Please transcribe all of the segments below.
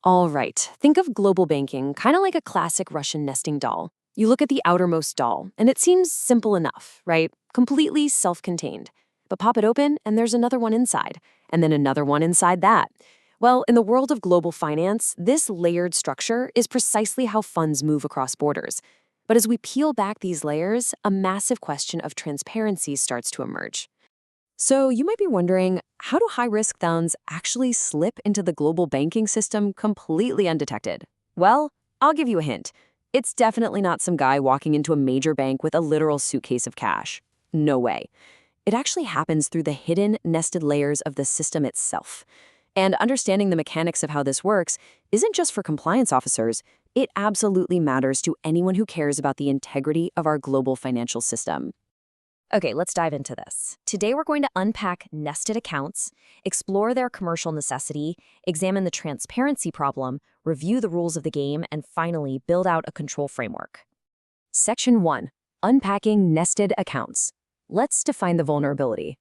All right, think of global banking kind of like a classic Russian nesting doll. You look at the outermost doll, and it seems simple enough, right? Completely self contained. But pop it open, and there's another one inside, and then another one inside that. Well, in the world of global finance, this layered structure is precisely how funds move across borders. But as we peel back these layers, a massive question of transparency starts to emerge. So you might be wondering, how do high-risk funds actually slip into the global banking system completely undetected? Well, I'll give you a hint. It's definitely not some guy walking into a major bank with a literal suitcase of cash. No way. It actually happens through the hidden, nested layers of the system itself. And understanding the mechanics of how this works isn't just for compliance officers, it absolutely matters to anyone who cares about the integrity of our global financial system. Okay, let's dive into this. Today we're going to unpack nested accounts, explore their commercial necessity, examine the transparency problem, review the rules of the game, and finally build out a control framework. Section 1. Unpacking nested accounts. Let's define the vulnerability.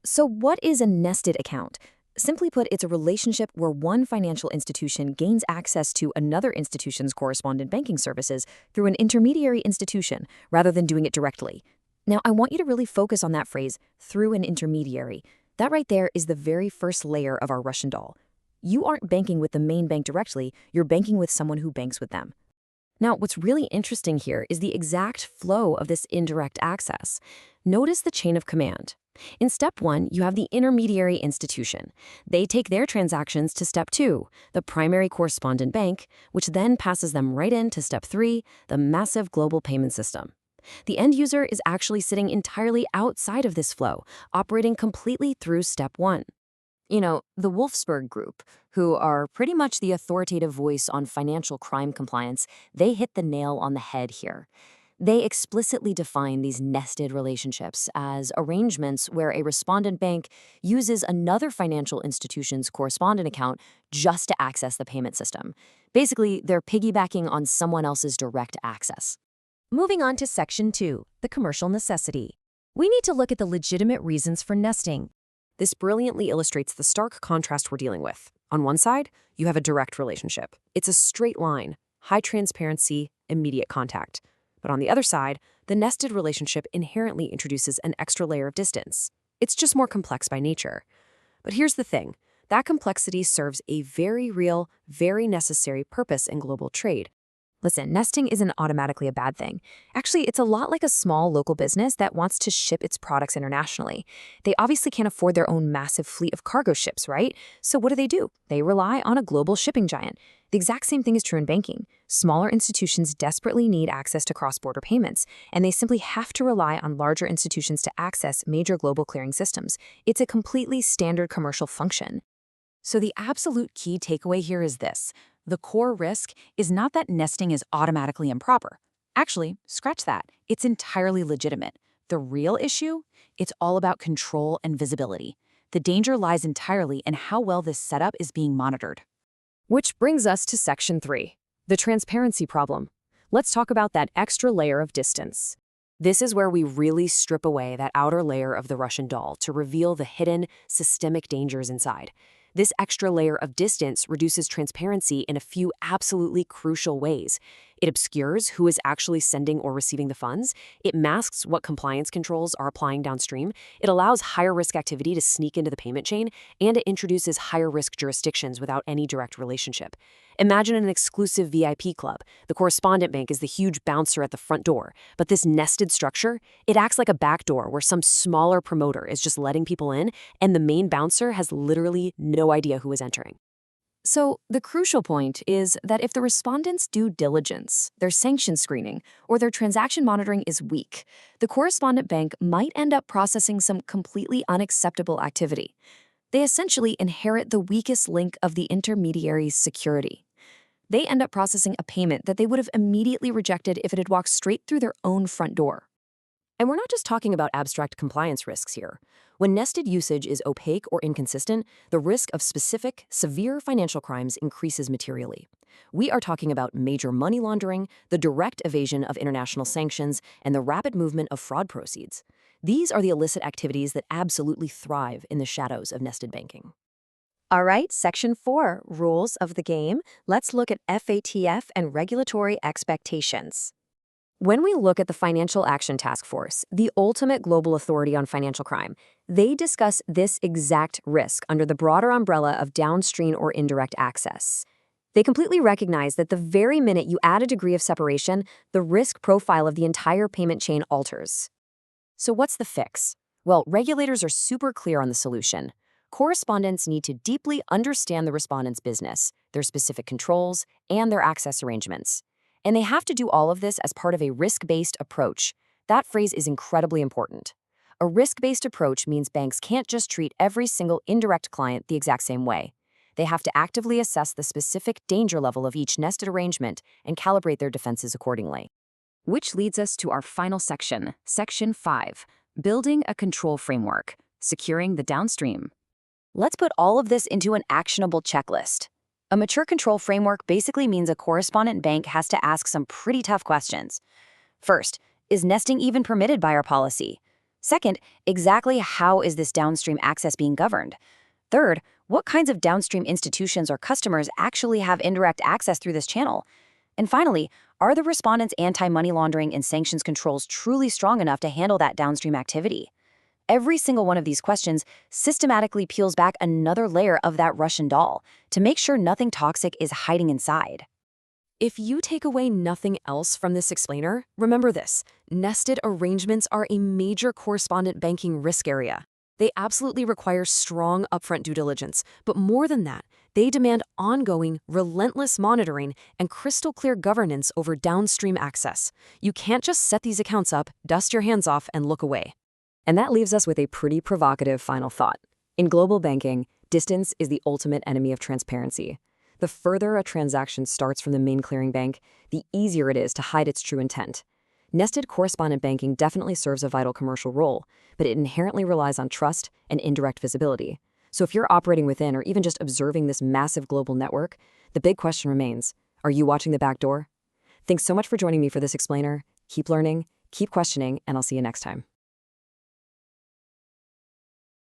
So what is a nested account? Simply put, it's a relationship where one financial institution gains access to another institution's correspondent banking services through an intermediary institution rather than doing it directly. Now, I want you to really focus on that phrase, through an intermediary. That right there is the very first layer of our Russian doll. You aren't banking with the main bank directly, you're banking with someone who banks with them. Now, what's really interesting here is the exact flow of this indirect access. Notice the chain of command. In step 1, you have the intermediary institution. They take their transactions to step 2, the primary correspondent bank, which then passes them right into step 3, the massive global payment system. The end user is actually sitting entirely outside of this flow, operating completely through step 1. You know, the Wolfsburg Group, who are pretty much the authoritative voice on financial crime compliance, they hit the nail on the head here. They explicitly define these nested relationships as arrangements where a respondent bank uses another financial institution's correspondent account just to access the payment system. Basically, they're piggybacking on someone else's direct access. Moving on to Section 2, the commercial necessity. We need to look at the legitimate reasons for nesting. This brilliantly illustrates the stark contrast we're dealing with. On one side, you have a direct relationship. It's a straight line, high transparency, immediate contact. But on the other side, the nested relationship inherently introduces an extra layer of distance. It's just more complex by nature. But here's the thing. That complexity serves a very real, very necessary purpose in global trade. Listen, nesting isn't automatically a bad thing. Actually, it's a lot like a small local business that wants to ship its products internationally. They obviously can't afford their own massive fleet of cargo ships, right? So what do? They rely on a global shipping giant. The exact same thing is true in banking. Smaller institutions desperately need access to cross-border payments, and they simply have to rely on larger institutions to access major global clearing systems. It's a completely standard commercial function. So the absolute key takeaway here is this. The core risk is not that nesting is automatically improper. Actually, scratch that. It's entirely legitimate. The real issue? It's all about control and visibility. The danger lies entirely in how well this setup is being monitored. Which brings us to Section 3, the transparency problem. Let's talk about that extra layer of distance. This is where we really strip away that outer layer of the Russian doll to reveal the hidden, systemic dangers inside. This extra layer of distance reduces transparency in a few absolutely crucial ways. It obscures who is actually sending or receiving the funds. It masks what compliance controls are applying downstream. It allows higher risk activity to sneak into the payment chain, and it introduces higher risk jurisdictions without any direct relationship. Imagine an exclusive VIP club. The correspondent bank is the huge bouncer at the front door, but this nested structure, it acts like a back door where some smaller promoter is just letting people in, and the main bouncer has literally no idea who is entering. So the crucial point is that if the respondent's due diligence, their sanction screening, or their transaction monitoring is weak, the correspondent bank might end up processing some completely unacceptable activity. They essentially inherit the weakest link of the intermediary's security. They end up processing a payment that they would have immediately rejected if it had walked straight through their own front door. And we're not just talking about abstract compliance risks here. When nested usage is opaque or inconsistent, the risk of specific, severe financial crimes increases materially. We are talking about major money laundering, the direct evasion of international sanctions, and the rapid movement of fraud proceeds. These are the illicit activities that absolutely thrive in the shadows of nested banking. All right, Section 4, Rules of the Game. Let's look at FATF and regulatory expectations. When we look at the Financial Action Task Force, the ultimate global authority on financial crime, they discuss this exact risk under the broader umbrella of downstream or indirect access. They completely recognize that the very minute you add a degree of separation, the risk profile of the entire payment chain alters. So what's the fix? Well, regulators are super clear on the solution. Correspondents need to deeply understand the respondent's business, their specific controls, and their access arrangements. And they have to do all of this as part of a risk-based approach. That phrase is incredibly important. A risk-based approach means banks can't just treat every single indirect client the exact same way. They have to actively assess the specific danger level of each nested arrangement and calibrate their defenses accordingly. Which leads us to our final section, Section 5, Building a Control Framework, Securing the Downstream. Let's put all of this into an actionable checklist. A mature control framework basically means a correspondent bank has to ask some pretty tough questions. First, is nesting even permitted by our policy? Second, exactly how is this downstream access being governed? Third, what kinds of downstream institutions or customers actually have indirect access through this channel? And finally, are the respondent's anti-money laundering and sanctions controls truly strong enough to handle that downstream activity? Every single one of these questions systematically peels back another layer of that Russian doll to make sure nothing toxic is hiding inside. If you take away nothing else from this explainer, remember this: nested arrangements are a major correspondent banking risk area. They absolutely require strong upfront due diligence, but more than that, they demand ongoing, relentless monitoring and crystal clear governance over downstream access. You can't just set these accounts up, dust your hands off, and look away. And that leaves us with a pretty provocative final thought. In global banking, distance is the ultimate enemy of transparency. The further a transaction starts from the main clearing bank, the easier it is to hide its true intent. Nested correspondent banking definitely serves a vital commercial role, but it inherently relies on trust and indirect visibility. So if you're operating within or even just observing this massive global network, the big question remains, are you watching the back door? Thanks so much for joining me for this explainer. Keep learning, keep questioning, and I'll see you next time.